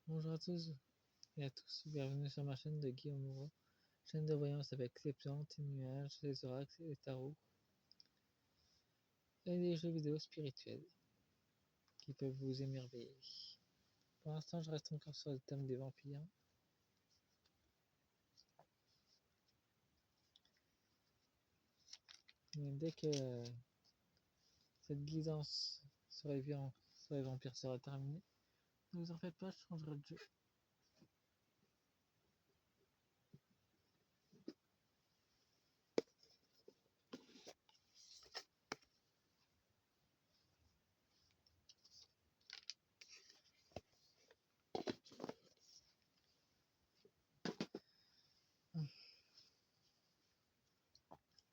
Bonjour à tous et à tous, bienvenue sur ma chaîne de Guillaume Moreau, chaîne de voyance avec les plantes, les nuages, les oracles, les tarots et les jeux vidéo spirituels qui peuvent vous émerveiller. Pour l'instant, je reste encore sur le thème des vampires. Mais dès que cette guidance sur les vampires sera terminée, ne vous en faites pas, je changerai de jeu.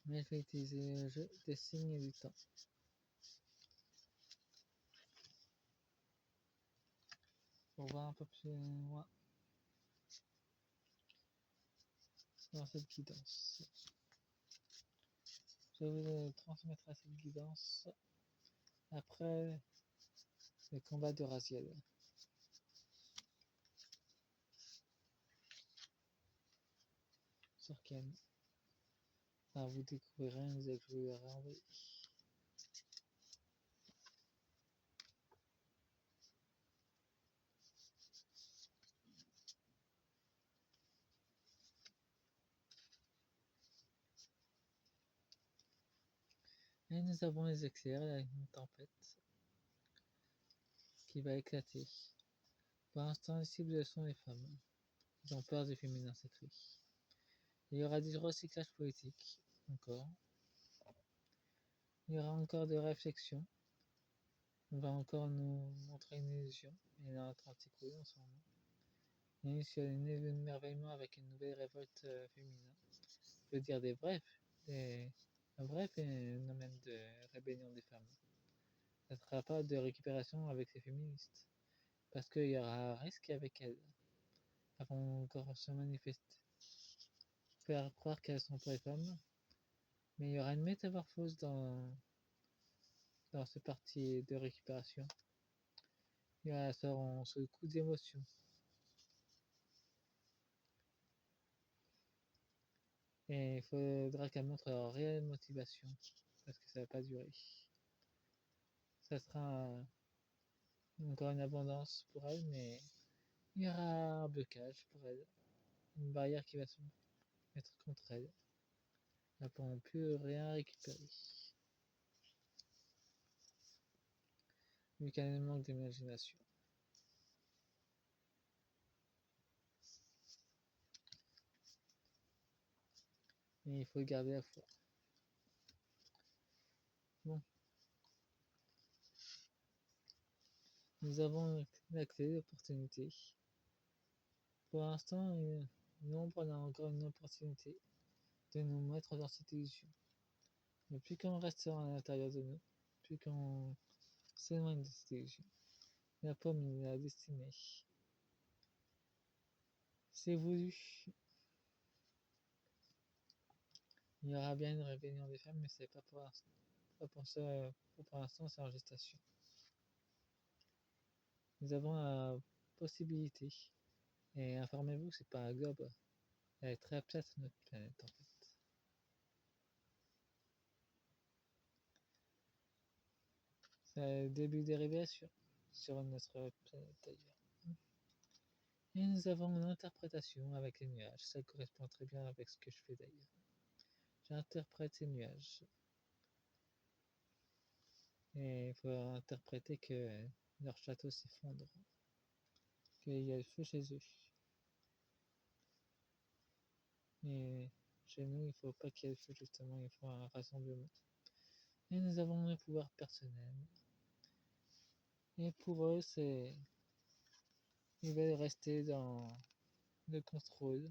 Mais je vais utiliser le jeu des signes du temps. Pour voir un peu plus loin dans cette guidance. Je vous transmettrai cette guidance après le combat de Raziel. Sur Ken. Enfin, vous découvrirez, vous découvrirez, oui. Et nous avons les éclairs avec une tempête qui va éclater. Pour l'instant, les cibles sont les femmes. Ils ont peur du féminin sacré. Il y aura du recyclage politique, encore. Il y aura encore de réflexion. On va encore nous montrer une illusion. Et là, en train de s'écrouler en ce moment. Il y a un émerveillement avec une nouvelle révolte féminine. Je veux dire un vrai phénomène de rébellion des femmes. Ça ne sera pas de récupération avec les féministes. Parce qu'il y aura un risque avec elles. Elles vont encore se manifester. Faire croire qu'elles sont pour les femmes. Mais il y aura une métamorphose dans ce parti de récupération. Elles seront sous le coup d'émotion. Et il faudra qu'elles montrent leur réelle motivation. Parce que ça ne va pas durer. Ça sera encore une abondance pour elles, mais il y aura un blocage pour elles. Une barrière qui va se mettre contre elles. Elles ne pourront plus rien récupérer. Vu qu'elle a un manque d'imagination. Mais il faut garder la foi. Bon. Nous avons la clé d'opportunité. Pour l'instant, l'ombre a encore une opportunité de nous mettre dans cette illusion. Mais plus qu'on reste à l'intérieur de nous, plus qu'on s'éloigne de cette illusion. La pomme, la destinée. C'est voulu. Il y aura bien une rébellion des femmes, mais c'est pas pour l'instant. Pas pour ça, pour l'instant, c'est en gestation. Nous avons la possibilité. Et informez-vous, c'est pas un globe. Elle est très plate, notre planète, en fait. C'est le début des révélations sur notre planète d'ailleurs. Et nous avons une interprétation avec les nuages. Ça correspond très bien avec ce que je fais d'ailleurs. J'interprète ces nuages. Et il faut interpréter que leur château s'effondre. Qu'il y a le feu chez eux. Et chez nous, il ne faut pas qu'il y ait le feu justement, il faut un rassemblement. Et nous avons un pouvoir personnel. Et pour eux, ils veulent rester dans le contrôle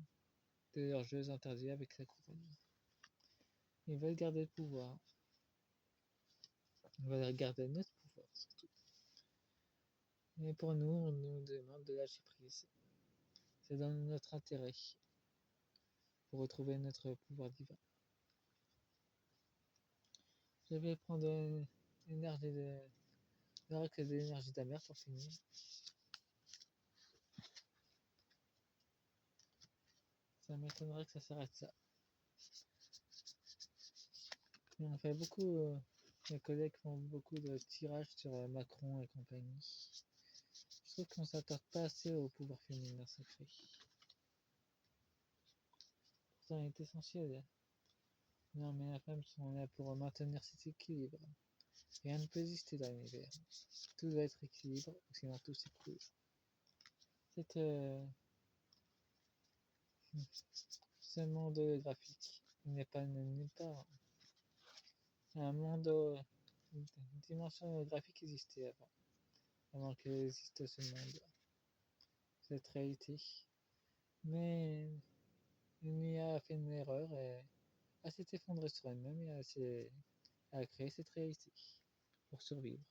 de leurs jeux interdits avec la couronne. Ils veulent garder le pouvoir. Ils veulent garder notre pouvoir surtout. Et pour nous, on nous demande de lâcher prise. C'est dans notre intérêt pour retrouver notre pouvoir divin. Je vais prendre l'énergie de l'oracle de l'énergie d'Amer pour finir. Ça m'étonnerait que ça s'arrête ça. Et on fait beaucoup, mes collègues font beaucoup de tirages sur Macron et compagnie. Je trouve qu'on s'attaque pas assez au pouvoir féminin sacré. Pourtant, il est essentiel. Non, mais la femme sont là pour maintenir cet équilibre. Rien ne peut exister dans l'univers. Tout doit être équilibre, sinon tout s'écroule. C'est ce monde graphique. Il n'est pas nulle part. Un monde, une dimension graphique existait avant qu'existe ce monde, cette réalité. Mais une IA a fait une erreur et s'est effondrée sur elle-même et a créé cette réalité pour survivre.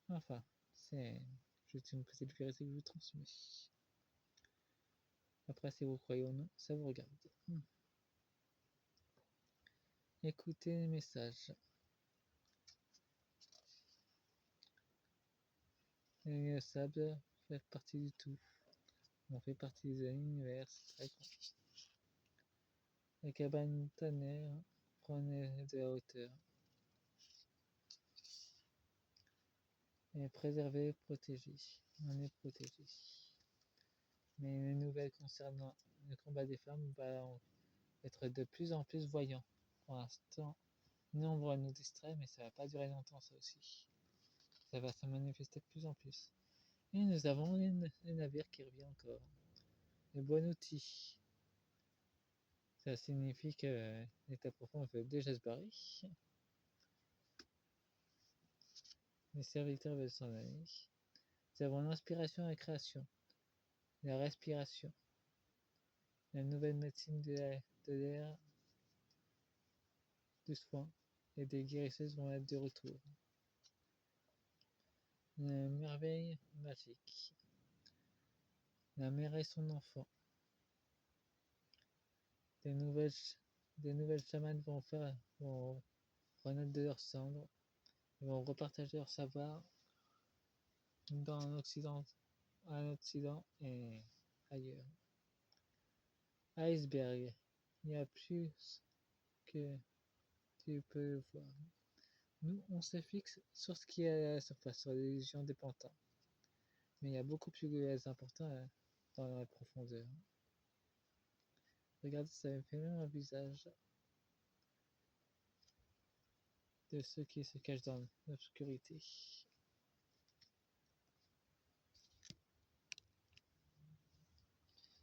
Enfin, c'est juste une petite vérité que je vous transmets. Après, si vous croyez ou non, ça vous regarde. Écoutez les messages. Les sables fait partie du tout. On fait partie de l'univers, c'est très grand. La cabane tanner prenait de la hauteur. Et préservé, protégé. On est protégé. Mais les nouvelles concernant le combat des femmes vont être de plus en plus voyants. Pour l'instant, nombre nous distrait, mais ça va pas durer longtemps ça aussi. Ça va se manifester de plus en plus. Et nous avons les navires qui reviennent encore. Le bon outil. Ça signifie que l'état profond veut déjà se barrer. Les serviteurs veulent s'en aller. Nous avons l'inspiration et la création. La respiration. La nouvelle médecine de l'air, du soin et des guérisseuses vont être de retour. La merveille magique. La mère et son enfant. Des nouvelles chamanes vont renaître de leurs cendres. Ils vont repartager leur savoir dans l'Occident, à l'Occident et ailleurs. Iceberg. Il y a plus que tu peux voir. Nous, on se fixe sur ce qui est à la surface, sur l'illusion des pantins. Mais il y a beaucoup plus important dans la profondeur. Regardez, ça me fait même un visage de ceux qui se cachent dans l'obscurité.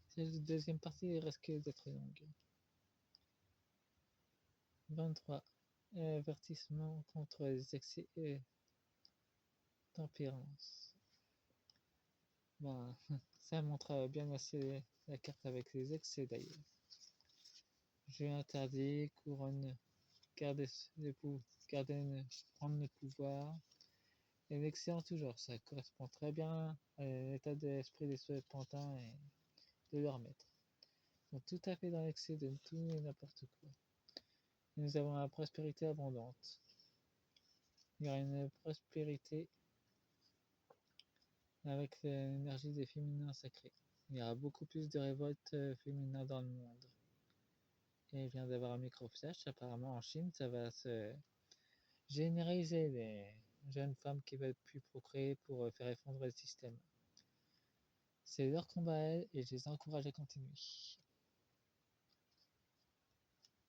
Cette deuxième partie risque d'être longue. 23. Avertissement contre les excès et tempérance. Ben, ça montre bien assez la carte avec les excès d'ailleurs. Jeu interdit, couronne, prendre le pouvoir. Et l'excès en tout genre, ça correspond très bien à l'état d'esprit des pantins et de leur maître. Ils sont tout à fait dans l'excès de tout et n'importe quoi. Et nous avons la prospérité abondante. Il y aura une prospérité avec l'énergie des féminins sacrés. Il y aura beaucoup plus de révoltes féminines dans le monde. Et il vient d'avoir un micro-flash, apparemment en Chine, ça va se généraliser les jeunes femmes qui veulent plus procréer pour faire effondrer le système. C'est leur combat à elles et je les encourage à continuer.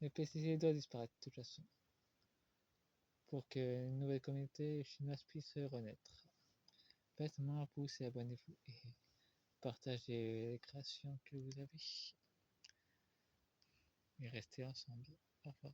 Le PCC doit disparaître de toute façon pour que une nouvelle communauté chinoise puisse renaître. Faites moins un pouce et abonnez-vous et partagez les créations que vous avez et restez ensemble. Au revoir.